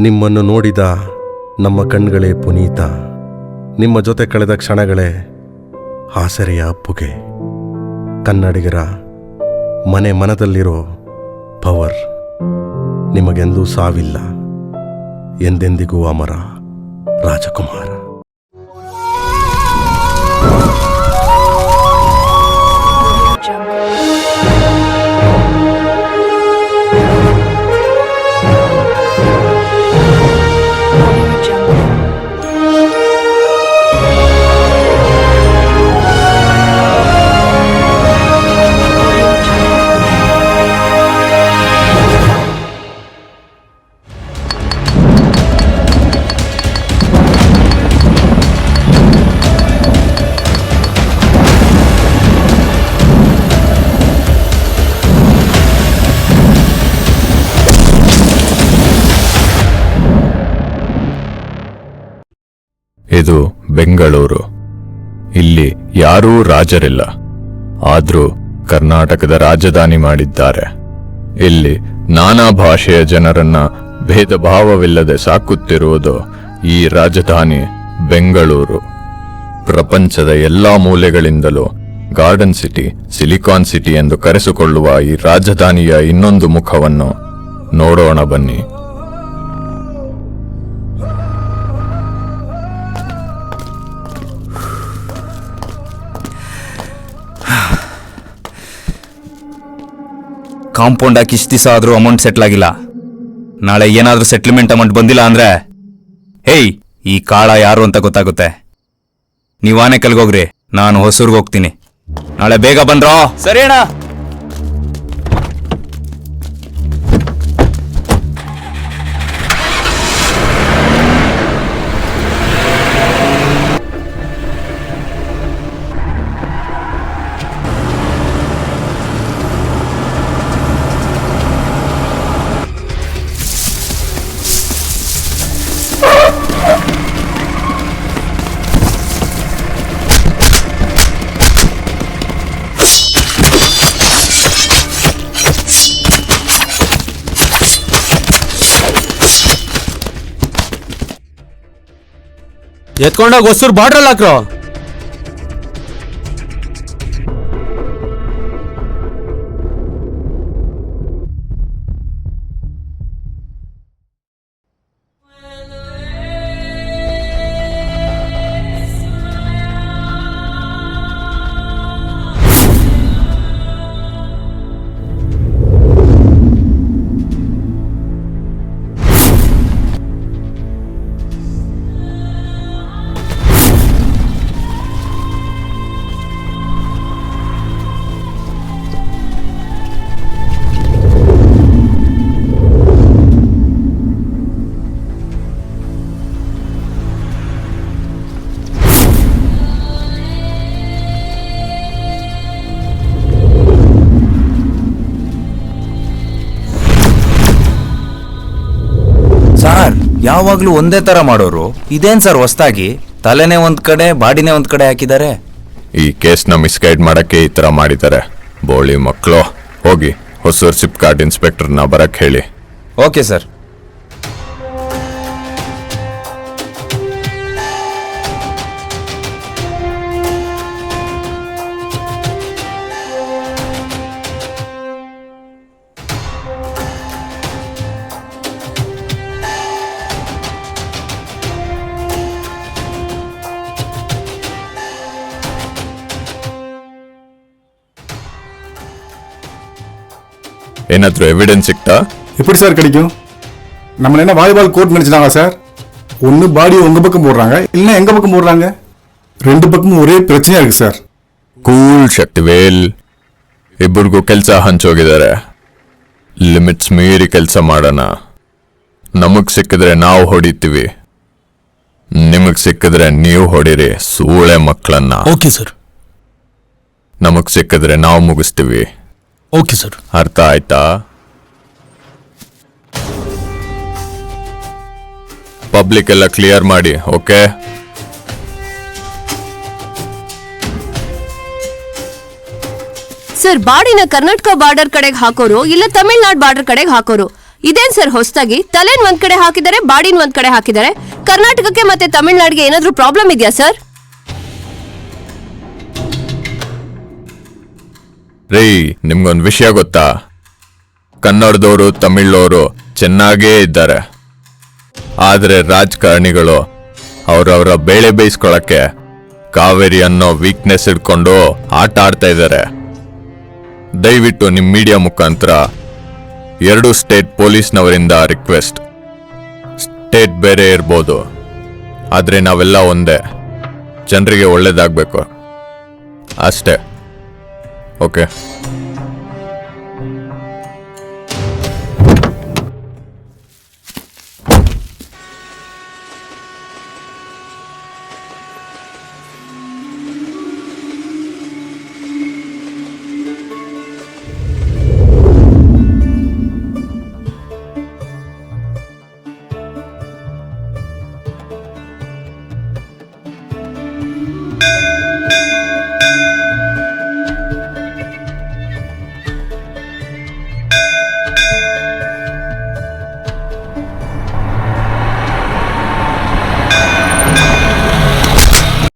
ನಿಮ್ಮನ್ನು ನೋಡಿದ ನಮ್ಮ ಕಣ್ಗಳೇ ಪುನೀತ, ನಿಮ್ಮ ಜೊತೆ ಕಳೆದ ಕ್ಷಣಗಳೇ ಆಸರೆಯ ಅಪ್ಪುಗೆ. ಕನ್ನಡಿಗರ ಮನೆ ಮನದಲ್ಲಿರೋ ಪವರ್, ನಿಮಗೆಂದೂ ಸಾವಿಲ್ಲ, ಎಂದೆಂದಿಗೂ ಅಮರ ರಾಜಕುಮಾರ. ಇದು ಬೆಂಗಳೂರು. ಇಲ್ಲಿ ಯಾರೂ ರಾಜರಿಲ್ಲ, ಆದ್ರೂ ಕರ್ನಾಟಕದ ರಾಜಧಾನಿ ಮಾಡಿದ್ದಾರೆ. ಇಲ್ಲಿ ನಾನಾ ಭಾಷೆಯ ಜನರನ್ನ ಭೇದ ಭಾವವಿಲ್ಲದೆ ಸಾಕುತ್ತಿರುವುದು ಈ ರಾಜಧಾನಿ ಬೆಂಗಳೂರು. ಪ್ರಪಂಚದ ಎಲ್ಲಾ ಮೂಲೆಗಳಿಂದಲೂ ಗಾರ್ಡನ್ ಸಿಟಿ, ಸಿಲಿಕಾನ್ ಸಿಟಿ ಎಂದು ಕರೆಸಿಕೊಳ್ಳುವ ಈ ರಾಜಧಾನಿಯ ಇನ್ನೊಂದು ಮುಖವನ್ನು ನೋಡೋಣ ಬನ್ನಿ. ಕಾಂಪೌಂಡ್ ಹಾಕಿ ಇಷ್ಟು ದಿವಸ ಆದರೂ ಅಮೌಂಟ್ ಸೆಟ್ಲ್ ಆಗಿಲ್ಲ. ನಾಳೆ ಏನಾದರೂ ಸೆಟ್ಲ್ಮೆಂಟ್ ಅಮೌಂಟ್ ಬಂದಿಲ್ಲ ಅಂದ್ರೆ ಹೇಯ್, ಈ ಕಾಳ ಯಾರು ಅಂತ ಗೊತ್ತಾಗುತ್ತೆ. ನೀವು ಆನೆಕಲ್ಗೆ ಹೋಗ್ರಿ, ನಾನು ಹೊಸೂರ್ಗೆ ಹೋಗ್ತೀನಿ. ನಾಳೆ ಬೇಗ ಬಂದ್ರೋ? ಸರಿ ಅಣ್ಣ. ಎತ್ಕೊಂಡೋಗಿ ಹೊಸೂರು ಬಾರ್ಡ್ರಲ್ ಹಾಕ್ರೋ. ಸರ್, ಯಾವಾಗ್ಲೂ ಒಂದೇ ತರ ಮಾಡೋರು, ಇದೇನ್ ಸರ್ ಹೊಸ್ದಾಗಿ ತಲೆನೇ ಒಂದ್ ಕಡೆ ಬಾಡಿನೇ ಒಂದ್ ಕಡೆ ಹಾಕಿದ್ದಾರೆ? ಈ ಕೇಸ್ನ ಮಿಸ್ಗೈಡ್ ಮಾಡಕ್ಕೆ ಈ ತರ ಮಾಡಿದ್ದಾರೆ. ಬೋಳಿ ಮಕ್ಕಳು, ಹೋಗಿ ಹೊಸೂರು ಸಿಪ್ಕಾಟ್ ಇನ್ಸ್ಪೆಕ್ಟರ್ನ ಬರಕ್ ಹೇಳಿ. Okay sir. ಏನಾದ್ರೂ ಎವಿಡೆನ್ಸ್ ಸಿಕ್ತಾ? எப்படி சார் கிடைக்கும்? நம்மள என்ன வாலிபால் கோர்ட் நினைச்சாங்க சார்? ஒன்னு பாடி உங்க பக்கம் போடுறாங்க, இல்ல எங்க பக்கம் போடுறாங்க. ரெண்டு பக்கமும் ஒரே பிரச்சனையா இருக்கு சார். ಕೂಲ್ ಶಕ್ತಿವೇಲ್, ಇಬ್ಬರಿಗೂ ಕೆಲಸ ಹಂಚೋಗಿದ್ದಾರೆ. ಲಿಮಿಟ್ಸ್ ಮೀರಿ ಕೆಲಸ ಮಾಡೋಣ. ನಮಗ್ ಸಿಕ್ಕಿದ್ರೆ ನಾವು ಹೊಡಿತೀವಿ, ನಿಮಗ್ ಸಿಕ್ಕಿದ್ರೆ ನೀವು ಹೊಡಿರಿ ಸೂಳೆ ಮಕ್ಕಳನ್ನ. Okay sir. ನಮಗ್ ಸಿಕ್ಕಿದ್ರೆ ನಾವು ಮುಗಿಸ್ತೀವಿ. Okay sir. ಅರ್ಥ ಆಯ್ತಾ? ಪಬ್ಲಿಕ್ ಎಲ್ಲ ಕ್ಲಿಯರ್ ಮಾಡಿ. ಓಕೆ? ಸರ್, ಬಾಡಿನ ಕರ್ನಾಟಕ ಬಾರ್ಡರ್ ಕಡೆಗೆ ಹಾಕೋರು ಇಲ್ಲ ತಮಿಳ್ನಾಡು ಬಾರ್ಡರ್ ಕಡೆಗೆ ಹಾಕೋರು? ಇದೇನ್ ಸರ್ ಹೊಸದಾಗಿ ತಲೆನ್ ಒಂದ್ ಕಡೆ ಹಾಕಿದ್ದಾರೆ ಬಾಡಿನ ಒಂದ್ ಕಡೆ ಹಾಕಿದ್ದಾರೆ. ಕರ್ನಾಟಕಕ್ಕೆ ಮತ್ತೆ ತಮಿಳ್ನಾಡಿಗೆ ಏನಾದ್ರೂ ಪ್ರಾಬ್ಲಮ್ ಇದೆಯಾ ಸರ್? ರೀ, ನಿಮ್ಗೊಂದು ವಿಷಯ ಗೊತ್ತಾ? ಕನ್ನಡದವರು ತಮಿಳವರು ಚೆನ್ನಾಗೇ ಇದ್ದಾರೆ, ಆದರೆ ರಾಜಕಾರಣಿಗಳು ಅವರವರ ಬೇಳೆ ಬೇಯಿಸ್ಕೊಳಕ್ಕೆ ಕಾವೇರಿ ಅನ್ನೋ ವೀಕ್ನೆಸ್ ಇಟ್ಕೊಂಡು ಆಟ ಆಡ್ತಾ ಇದ್ದಾರೆ. ದಯವಿಟ್ಟು ನಿಮ್ಮ ಮೀಡಿಯಾ ಮುಖಾಂತರ 2 ಸ್ಟೇಟ್ ಪೊಲೀಸ್ನವರಿಂದ ರಿಕ್ವೆಸ್ಟ್. ಸ್ಟೇಟ್ ಬೇರೆ ಇರ್ಬೋದು, ಆದರೆ ನಾವೆಲ್ಲ ಒಂದೇ. ಜನರಿಗೆ ಒಳ್ಳೇದಾಗಬೇಕು ಅಷ್ಟೇ. ಓಕೆ.